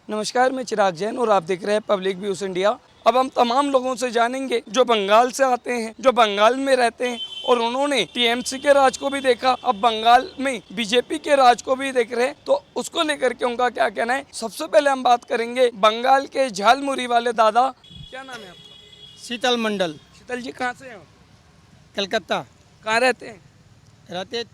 नमस्कार, मैं चिराग जैन और आप देख रहे हैं पब्लिक व्यूज़ इंडिया। अब हम तमाम लोगों से जानेंगे जो बंगाल से आते हैं, जो बंगाल में रहते हैं और उन्होंने टीएमसी के राज को भी देखा, अब बंगाल में बीजेपी के राज को भी देख रहे हैं, तो उसको लेकर के उनका क्या कहना है। सबसे पहले हम बात करेंगे बंगाल के झालमुरी वाले दादा। क्या नाम है आपका? शीतल मंडल, शीतल जी, कहाँ से हैं आप? कलकत्ता। कहाँ रहते हैं? रहते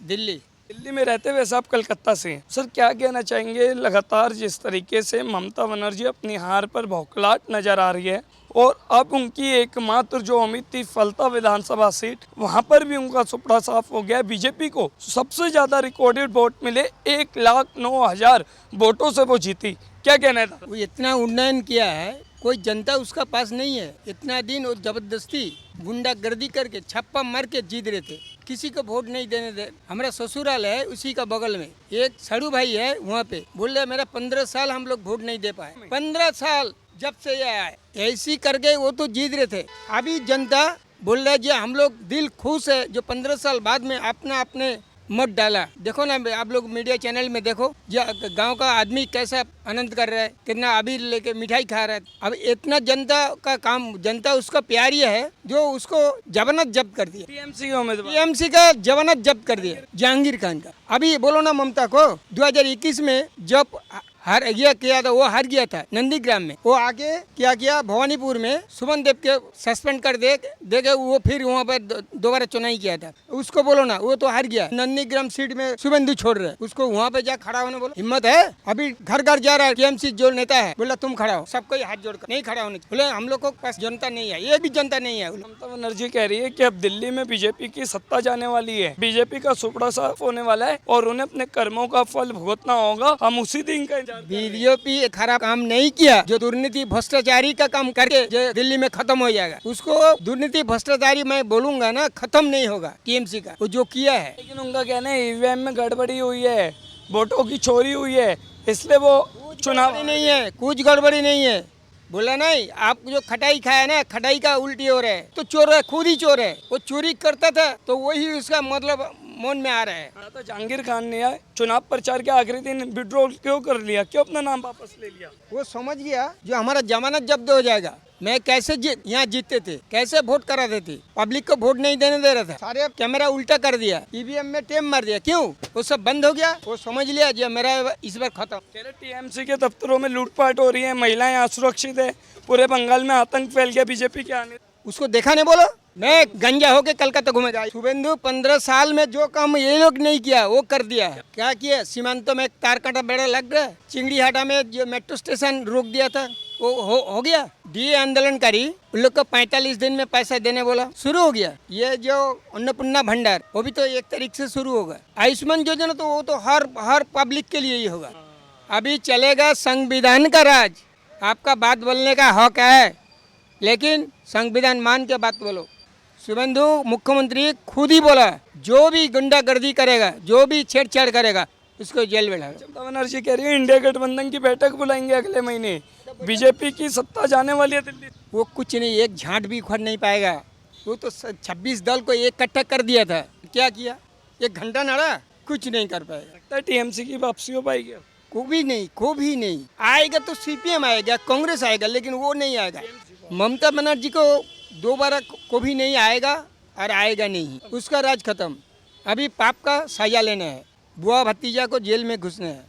दिल्ली। दिल्ली में रहते हुए आप कलकत्ता से हैं। सर, क्या कहना चाहेंगे, लगातार जिस तरीके से ममता बनर्जी अपनी हार पर भौखलाट नजर आ रही है और अब उनकी एकमात्र जो उम्मीद थी फलता विधानसभा सीट, वहां पर भी उनका सुपड़ा साफ हो गया। बीजेपी को सबसे ज्यादा रिकॉर्डेड वोट मिले, 1,09,000 वोटों से वो जीती। क्या कहना है? वो इतना उन्नयन किया है, कोई जनता उसका पास नहीं है। इतना दिन वो जबरदस्ती गुंडागर्दी करके छप्पा मार के जीत रहे थे, किसी को वोट नहीं देने दे। हमारा ससुराल है उसी का बगल में, एक सड़ू भाई है, वहाँ पे बोल रहे मेरा 15 साल हम लोग वोट नहीं दे पाए। 15 साल जब से ये आए ऐसी करके वो तो जीत रहे थे। अभी जनता बोल रहा है जी हम लोग दिल खुश है जो 15 साल बाद में अपना अपने मत डाला। देखो ना, आप लोग मीडिया चैनल में देखो, गांव का आदमी कैसा आनंद कर रहा है, कितना अबीर लेके मिठाई खा रहा है। अब इतना जनता का काम, जनता उसका प्यारी है जो उसको जमानत जब्त कर दिया। टीएमसी का जमानत जब्त कर दिया जहांगीर खान का। अभी बोलो ना ममता को, 2021 में जब हार गया किया था, वो हार गया था नंदीग्राम में, वो आके क्या किया भवानीपुर में सुमन देव के सस्पेंड कर देके वो फिर वहाँ पर दोबारा चुनाव किया था। उसको बोलो ना, वो तो हार गया। नंदीग्राम सीट में शुभेंदु छोड़ रहे, उसको वहाँ पे जा खड़ा होने बोलो। हिम्मत है? अभी घर घर जा रहा है टीएमसी जो नेता है, बोला तुम खड़ा हो, सबको हाथ जोड़कर नहीं खड़ा होने। बोले हम लोग को पास जनता नहीं है, ये भी जनता नहीं है। ममता बनर्जी कह रही है कि अब दिल्ली में बीजेपी की सत्ता जाने वाली है, बीजेपी का सुपड़ा साफ होने वाला है और उन्हें अपने कर्मों का फल भुगतना होगा। हम उसी दिन का बीजेपी खराब काम नहीं किया, जो दुर्नीति भ्रष्टाचारी का काम करके जो दिल्ली में खत्म हो जाएगा, उसको दुर्नीति भ्रष्टाचारी मैं बोलूंगा ना, खत्म नहीं होगा टीएमसी का, वो जो किया है। लेकिन उनका कहना है ईवीएम में गड़बड़ी हुई है, वोटों की चोरी हुई है, इसलिए वो चुनाव नहीं है, कुछ गड़बड़ी नहीं है। बोला नहीं, आप जो खटाई खाया ना, खटाई का उल्टी हो रहा है, तो चोर है, खुद ही चोर है। वो चोरी करता था तो वही उसका मतलब मन में आ रहा है। तो जहांगीर खान ने चुनाव प्रचार के आखिरी दिन विड्रॉल क्यों कर लिया, क्यों अपना नाम वापस ले लिया? वो समझ गया जो हमारा जमानत जब्त हो जाएगा। मैं कैसे यहाँ जीतते थे, कैसे वोट कराते थे, पब्लिक को वोट नहीं देने दे रहा था, सारे कैमरा उल्टा कर दिया, ईवीएम में टेम मार दिया। क्यों? वो सब बंद हो गया। वो समझ लिया जी मेरा इस बार खत्म। टीएमसी के दफ्तरों में लूटपाट हो रही है, महिलाएं असुरक्षित है, पूरे बंगाल में आतंक फैल गया बीजेपी के आने। उसको देखा नहीं? बोलो मैं गंजा होके कलकत्ता घूमेगा। शुभेंदु 15 साल में जो काम ये लोग नहीं किया वो कर दिया है। क्या किया? सीमांतों में तार कांटा बेड़ा लग गया, चिंगड़ीहाटा में जो मेट्रो स्टेशन रोक दिया था वो हो गया। डीए आंदोलनकारी उन लोग को 45 दिन में पैसा देने बोला, शुरू हो गया। ये जो अन्नपूर्णा भंडार वो भी तो 1 तारीख से शुरू होगा। आयुष्मान योजना तो वो तो हर पब्लिक के लिए ही होगा। अभी चलेगा संविधान का राज। आपका बात बोलने का हक है, लेकिन संविधान मान के बात बोलो। शुभेंदु मुख्यमंत्री खुद ही बोला, जो भी गुंडागर्दी करेगा, जो भी छेड़छाड़ करेगा, उसको जेल में डालो। ममता बनर्जी कह रही है इंडिया गठबंधन की बैठक बुलाएंगे अगले महीने, बीजेपी की सत्ता जाने वाली है दिल्ली। वो कुछ नहीं, एक झांट भी उखड़ नहीं पाएगा। वो तो 26 दल को इकट्ठा कर दिया था, क्या किया? 1 घंटा लड़ा, कुछ नहीं कर पाएगा। लगता है टीएमसी की वापसी हो पाएगी? को भी नहीं आएगा तो सीपीएम आएगा, कांग्रेस आएगा, लेकिन वो नहीं आएगा। ममता बनर्जी को दोबारा को भी नहीं आएगा और आएगा नहीं, उसका राज खत्म। अभी पाप का सजा लेना है, बुआ भतीजा को जेल में घुसना है,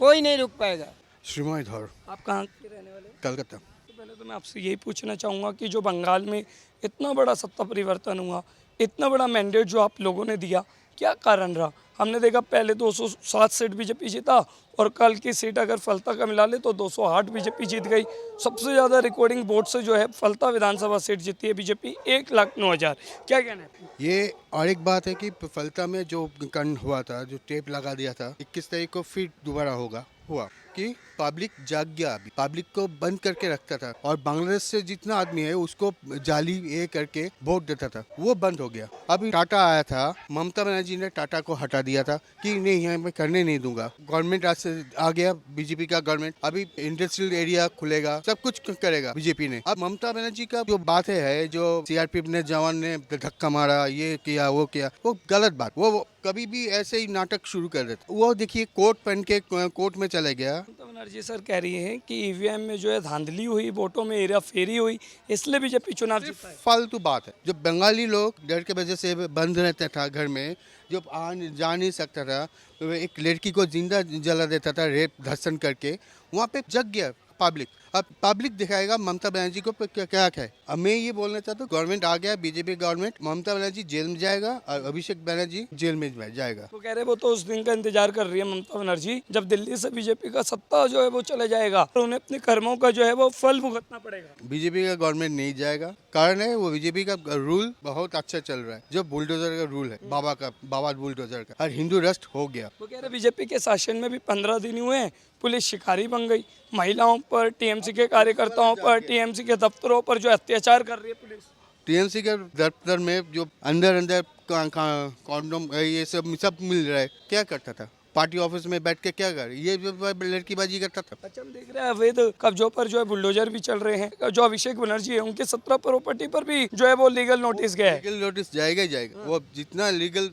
कोई नहीं रुक पाएगा। श्रीमान धर। आप कहाँ के रहने वाले? कलकत्ता। तो पहले तो मैं आपसे यही पूछना चाहूँगा कि जो बंगाल में इतना बड़ा सत्ता परिवर्तन हुआ, इतना बड़ा मैंडेट जो आप लोगों ने दिया, क्या कारण रहा? हमने देखा पहले 207 सीट बीजेपी जीता और कल की सीट अगर फलता का मिला ले तो 208 बीजेपी जीत गई। सबसे ज़्यादा रिकॉर्डिंग वोट से जो है फलता विधानसभा सीट जीती है बीजेपी, 1,09,000। क्या कहना है? ये और एक बात है कि फलता में जो कांड हुआ था, जो टेप लगा दिया था, 21 तारीख को फिर दोबारा हुआ कि पब्लिक जाग गया। अभी पब्लिक को बंद करके रखता था और बांग्लादेश से जितना आदमी है उसको जाली ये करके वोट देता था, वो बंद हो गया। अभी टाटा आया था, ममता बनर्जी ने टाटा को हटा दिया था कि नहीं, यहाँ मैं करने नहीं दूंगा। गवर्नमेंट आज से आ गया, बीजेपी का गवर्नमेंट। अभी इंडस्ट्रियल एरिया खुलेगा, सब कुछ करेगा बीजेपी ने। अब ममता बनर्जी का जो बात है, जो सीआरपीएफ ने जवान ने धक्का मारा, ये किया वो किया, वो गलत बात। वो कभी भी ऐसे ही नाटक शुरू कर देते। वो देखिए कोट पहन के कोर्ट में चले गया। ममता बनर्जी सर कह रही हैं कि ईवीएम में जो है धांधली हुई, वोटों में हेरा फेरी हुई, इसलिए बीजेपी चुनाव जीता है। फालतू बात है। जो बंगाली लोग डर के वजह से बंद रहता था घर में, जो जा नहीं सकता था, एक लड़की को जिंदा जला देता था रेप धर्षण करके, वहाँ पे जग गया पब्लिक। अब पब्लिक दिखाएगा ममता बनर्जी को क्या क्या है। अब मैं ये बोलना चाहता हूँ, गवर्नमेंट आ गया, BJP government, Mamata Banerjee jail में जाएगा और अभिषेक बनर्जी जेल में जाएगा। वो कह रहे वो तो उस दिन का इंतजार कर रही है ममता बनर्जी जब दिल्ली से बीजेपी का सत्ता जो है वो चले जाएगा और उन्हें अपने कर्मों का जो है वो फल भुगतना पड़ेगा। बीजेपी का गवर्नमेंट नहीं जाएगा, कारण है वो बीजेपी का रूल बहुत अच्छा चल रहा है। जो बुलडोजर का रूल है, बाबा बुलडोजर का, और हिंदू राष्ट्र हो गया। वो कह रहे बीजेपी के शासन में भी 15 दिन हुए हैं, पुलिस शिकारी बन गई, महिलाओं पर, टीएमसी के कार्यकर्ताओं पर, टीएमसी के दफ्तरों पर जो अत्याचार कर रही है पुलिस। टीएमसी के दफ्तर में जो अंदर कॉन्डोम ये सब मिल रहा है, क्या करता था? पार्टी ऑफिस में बैठ के क्या कर, ये लड़कीबाजी करता था। अच्छा, हम देख रहे हैं अवैध कब्जों पर जो है बुलडोजर भी चल रहे हैं। जो अभिषेक बनर्जी है उनके 17 प्रॉपर्टी पर भी जो है वो लीगल नोटिस गया है। लीगल नोटिस जाएगा ही जाएगा। वो जितना लीगल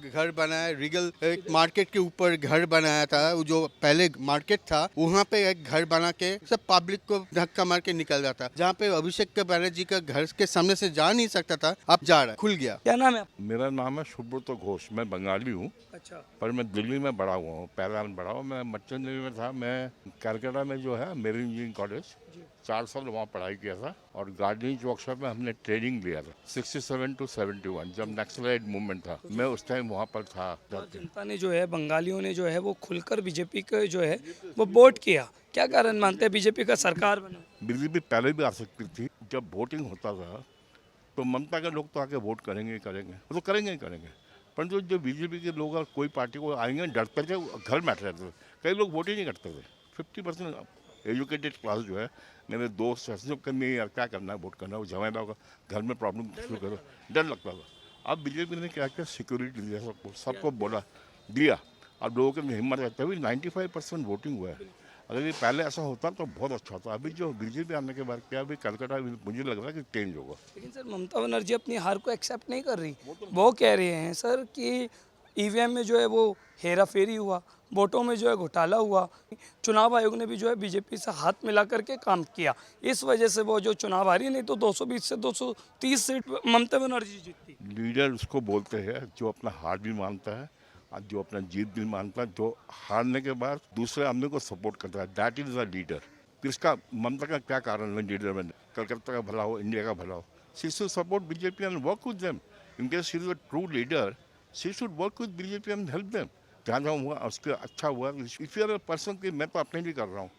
घर बनाया, लीगल एक मार्केट के ऊपर घर बनाया था, वो जो पहले मार्केट था वहाँ पे एक घर बना के सब पब्लिक को धक्का मार के निकल जाता। जहाँ पे अभिषेक बनर्जी का घर के सामने से जा नहीं सकता था, अब जा रहा है, खुल गया। क्या नाम है आपका? मेरा नाम है सुब्रत घोष। मैं बंगाली हूँ, अच्छा, पर मैं दिल्ली में बड़ा हुआ हूँ। पहला में बड़ा हूँ, मैं मर्चेंट नेवी में था। मैं कलकत्ता में जो है मेरीन इंजीनियरिंग कॉलेज 4 साल वहाँ पढ़ाई किया था, और गार्डनिंग वर्कशॉप में हमने ट्रेनिंग लिया था 67 to 71, जब नक्सलाइट मूवमेंट था, मैं उस टाइम वहाँ पर था। जनता ने जो है, बंगालियों ने जो है वो खुलकर बीजेपी का जो है वो वोट किया। क्या कारण मानते हैं बीजेपी का सरकार बना? बीजेपी पहले भी आ सकती थी। जब वोटिंग होता था तो ममता के लोग तो आके वोट करेंगे वो तो करेंगे ही करेंगे, परंतु जो बीजेपी के लोग और कोई पार्टी को आएंगे डरते थे, घर में रहते थे। कई लोग वोट ही नहीं करते थे। 50% एजुकेटेड क्लास जो है, मेरे दोस्त सब करनी यार क्या करना है, वोट करना, वो झमेला होगा, घर में प्रॉब्लम शुरू करो, डर लगता था। अब बीजेपी ने क्या किया, सिक्योरिटी दिया, सबको बोला दिया। अब लोगों की हिम्मत है, तभी 95% वोटिंग हुआ है। अगर ये पहले ऐसा होता तो बहुत अच्छा होता। अभी जो बीजेपी आने के बाद क्या, अभी कलकत्ता मुझे लग रहा है कि चेंज होगा। लेकिन सर ममता बनर्जी अपनी हार को एक्सेप्ट नहीं कर रही। वो कह रहे हैं सर कि ईवीएम में जो है वो हेरा फेरी हुआ, वोटों में जो है घोटाला हुआ, चुनाव आयोग ने भी जो है बीजेपी से हाथ मिला करके काम किया, इस वजह से वो जो चुनाव हारी, नहीं तो 220 से 230 सीट ममता बनर्जी जीतती। लीडर उसको बोलते हैं जो अपना हार भी मानता है और जो अपना जीत भी मानता है, जो हारने के बाद दूसरे आदमी को सपोर्ट करता है, दैट इज अ लीडर। फिर इसका ममता का क्या कारण है लीडर में? कलकत्ता का भला हो, इंडिया का भला हो, she should support BJP and work with them. In case she is a true leader, she should work with BJP and help them. जहाँ जहाँ हुआ उसके अच्छा हुआ। If you are a person की मैं तो अपने लिए कर रहा हूँ,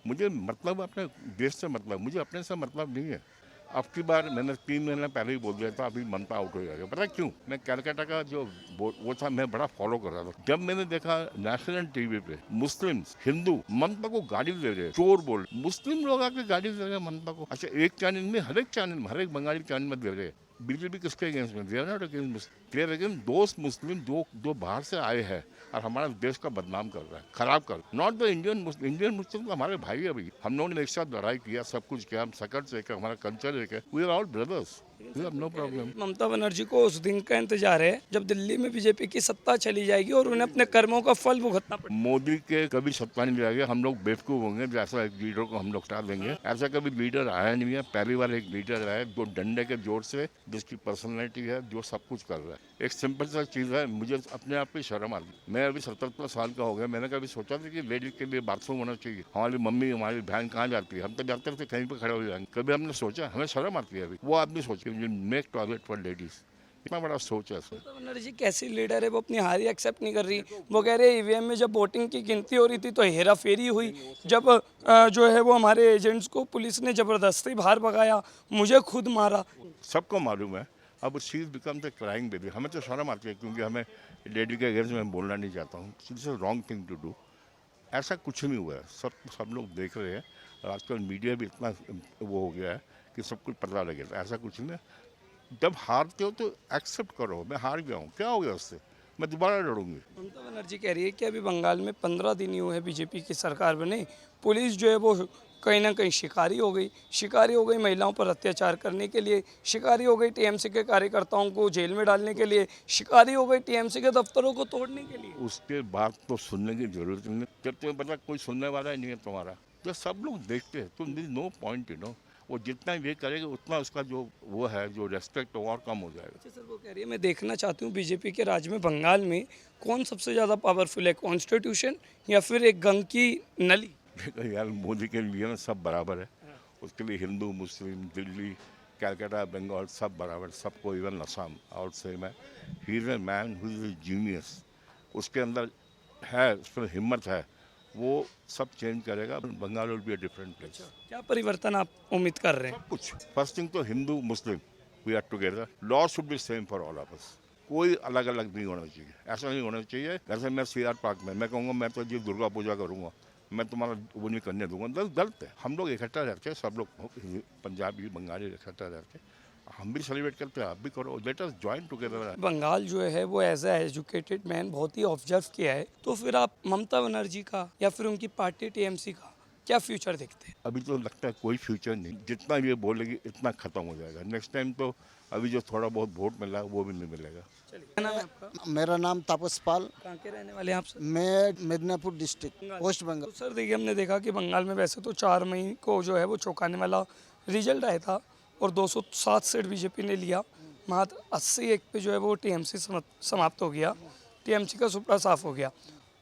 मुझे मतलब अपने देश से मतलब, मुझे अपने से मतलब नहीं है। अब की बार मैंने 3 महीने पहले ही बोल दिया था, अभी ममता आउट हो जाएगा। पता क्यों? मैं कलकत्ता का जो वो था, मैं बड़ा फॉलो कर रहा था। जब मैंने देखा नेशनल टीवी पे मुस्लिम हिंदू ममता को गाली दे रहे, चोर बोल, मुस्लिम लोग आके गाली दे रहे ममता को। अच्छा, एक चैनल में, हर एक चैनल में, हर एक बंगाली चैनल में दे रहे। बीजेपी किसके अगेंस्ट में? They are not against, they are against दोस्त मुस्लिम जो बाहर से आए हैं और हमारा देश का बदनाम कर रहा है, खराब कर। नॉट द इंडियन मुस्लिम तो हमारे भाई है। अभी हम लोगों ने एक साथ लड़ाई किया, सब कुछ किया, हम सकट से, हमारा कल्चर एक है, we are all brothers, we have no problem. Mamata Banerjee को उस दिन का इंतजार है जब दिल्ली में बीजेपी की सत्ता चली जाएगी और उन्हें अपने कर्मों का फल भुगतना पड़ेगा। मोदी के कभी सत्ता नहीं जाएगी, हम लोग बेवकूफ होंगे जैसा एक लीडर को हम लोग हटा देंगे। ऐसा कभी लीडर आया नहीं है। पहली बार एक लीडर आया जो डंडे के जोर से, जिसकी पर्सनैलिटी है, जो सब कुछ कर रहा है। एक सिंपल सा चीज़ है, मुझे अपने आप पे शर्म आ गई। मैं अभी 77 साल का हो गया, मैंने कभी सोचा था कि लेडीज के लिए बाथरूम होना चाहिए। हमारी मम्मी, हमारी बहन कहाँ जाती है? हम तो जाते थे कहीं पर खड़े हो जाएंगे। कभी हमने सोचा? हमें शर्म आती है। अभी वो आदमी सोचे मेक टॉयलेट फॉर लेडीज, इतना बड़ा सोच है। ममता बनर्जी कैसी लीडर है, वो अपनी हार ही एक्सेप्ट नहीं कर रही। वो कह रहे हैं ईवीएम में जब वोटिंग की गिनती हो रही थी तो हेरा फेरी हुई, जब जो है वो हमारे एजेंट्स को पुलिस ने जबरदस्ती बाहर भगाया, मुझे खुद मारा। सबको मालूम है। अब she is become the crying baby. हमें तो शर्म आती है, क्योंकि हमें लेडी के अगेंस्ट में बोलना नहीं चाहता हूँ। It's a wrong thing to do. ऐसा कुछ नहीं हुआ है, सब लोग देख रहे हैं। और आजकल मीडिया भी इतना वो हो गया है कि सब कुछ पता लगेगा। ऐसा कुछ नहीं। जब हारते हो तो एक्सेप्ट करो, मैं हार गया हूँ, क्या हो गया उससे, मैं दोबारा लड़ूंगी। ममता बनर्जी कह रही है कि अभी बंगाल में 15 दिन ही हुए हैं बीजेपी की सरकार बने, पुलिस जो है वो कहीं ना कहीं शिकारी हो गई महिलाओं पर अत्याचार करने के लिए, शिकारी हो गई टीएमसी के कार्यकर्ताओं को जेल में डालने के लिए, शिकारी हो गई टीएमसी के दफ्तरों को तोड़ने के लिए। उसके बाद तो सुनने की जरूरत नहीं, जब तुम्हें पता कोई सुनने वाला ही नहीं है तुम्हारा, तो सब लोग देखते हैं, तो नो पॉइंट वो जितना ये करेगा उतना उसका जो वो है जो रेस्पेक्ट और कम हो जाएगा। अच्छा सर, वो कह रही है मैं देखना चाहती हूँ बीजेपी के राज में बंगाल में कौन सबसे ज़्यादा पावरफुल है, कॉन्स्टिट्यूशन या फिर एक गंग की नली। देखो यार, मोदी के लिए ना सब बराबर है, उसके लिए हिंदू मुस्लिम दिल्ली कैलकाटा बंगाल सब बराबर, सबको इवन असम और सेम है। He is a man who is genius, उसके अंदर है, उस पर हिम्मत है, वो सब चेंज करेगा। Bengal will be a different place. क्या परिवर्तन आप उम्मीद कर रहे हैं? कुछ फर्स्ट थिंग तो Hindu Muslim we are together, law should be same for all of us, कोई अलग अलग नहीं होना चाहिए, ऐसा नहीं होना चाहिए। जैसे मैं सीआर पार्क में मैं कहूँगा मैं तो जी दुर्गा पूजा करूँगा, मैं तुम्हारा वो नहीं करने दूंगा, गलत है। हम लोग इकट्ठा रहते हैं, सब लोग पंजाबी बंगाली इकट्ठा रहते हैं, हम भी सेलिब्रेट करते हैं, आप भी करो, let us join together. Bengal जो है वो एज ए एजुकेटेड मैन बहुत ही ऑब्जर्व किया है, तो फिर आप ममता बनर्जी का या फिर उनकी पार्टी टीएमसी का क्या फ्यूचर देखते हैं? अभी तो लगता है कोई फ्यूचर नहीं, जितना ये बोलेगी इतना खत्म हो जाएगा। नेक्स्ट टाइम तो अभी जो थोड़ा बहुत वोट मिला वो भी नहीं मिलेगा। चलिए, क्या नाम है आपका? मेरा नाम तापस पाल, कहाँ के रहने वाले हैं आप सर? मैं मिदनापुर डिस्ट्रिक्ट वेस्ट बंगाल। तो सर देखिए, हमने देखा कि बंगाल में वैसे तो 4 मई को जो है वो चौंकाने वाला रिजल्ट आया था और 207 सीट बीजेपी ने लिया, मात्र 81 पे जो है वो टीएमसी समाप्त हो गया, टीएमसी का सुपड़ा साफ हो गया।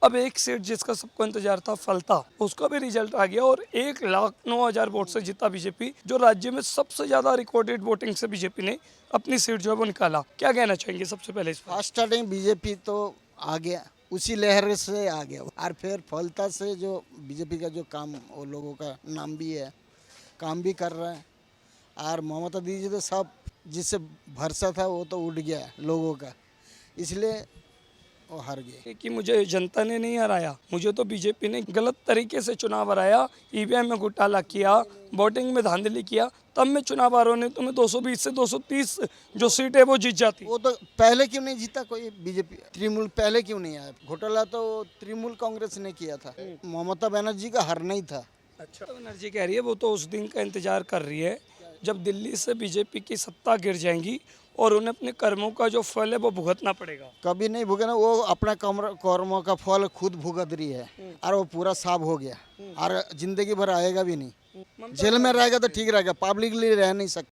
अब एक सीट जिसका सबको इंतजार था फलता, उसका भी रिजल्ट आ गया और 1,09,000 वोट से जीता बीजेपी, जो राज्य में सबसे ज्यादा रिकॉर्डेड वोटिंग से बीजेपी ने अपनी सीट जो है वो निकाला। क्या कहना चाहेंगे सबसे पहले इस पर? फर्स्ट स्टार्टिंग बीजेपी तो आ गया, उसी लहर से आ गया, और फिर फलता से जो बीजेपी का जो काम, वो लोगों का नाम भी है, काम भी कर रहा है। और ममता दीजिए तो सब जिससे भरोसा था वो तो उड़ गया लोगों का, इसलिए वो हार गए। कि मुझे जनता ने नहीं हराया, मुझे तो बीजेपी ने गलत तरीके से चुनाव हराया, ईवीएम में घोटाला किया, वोटिंग में धांधली किया, तब मैं चुनाव हारा, नहीं तो मैं 220 से 230 जो सीट है वो जीत जाती। वो तो पहले क्यों नहीं जीता कोई बीजेपी, तृणमूल पहले क्यों नहीं आया? घोटाला तो तृणमूल कांग्रेस ने किया था, ममता बनर्जी का हारना ही था। अच्छा, बनर्जी कह रही है वो तो उस दिन का इंतजार कर रही है जब दिल्ली से बीजेपी की सत्ता गिर जाएंगी और उन्हें अपने कर्मों का जो फल है वो भुगतना पड़ेगा। कभी नहीं भुगतना, वो अपना कर्मों का फल खुद भुगत रही है, और वो पूरा साफ हो गया, और जिंदगी भर आएगा भी नहीं, जेल में रहेगा तो ठीक रहेगा, पब्लिकली रह नहीं सकता।